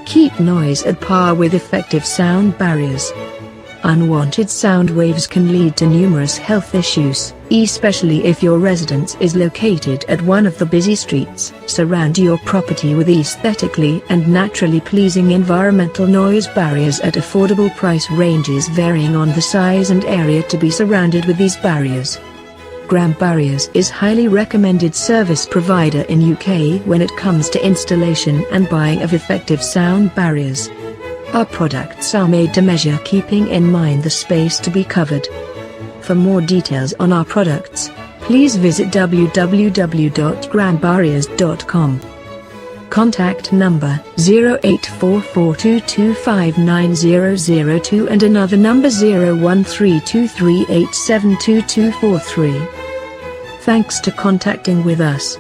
keep noise at par with effective sound barriers. Unwanted sound waves can lead to numerous health issues, especially if your residence is located at one of the busy streets. Surround your property with aesthetically and naturally pleasing environmental noise barriers at affordable price ranges varying on the size and area to be surrounded with these barriers. Gramm Barriers is highly recommended service provider in UK when it comes to installation and buying of effective sound barriers. Our products are made to measure, keeping in mind the space to be covered. For more details on our products, please visit www.grammbarriers.com. Contact number 084422590002 and another number 01323872243. Thanks to contacting with us.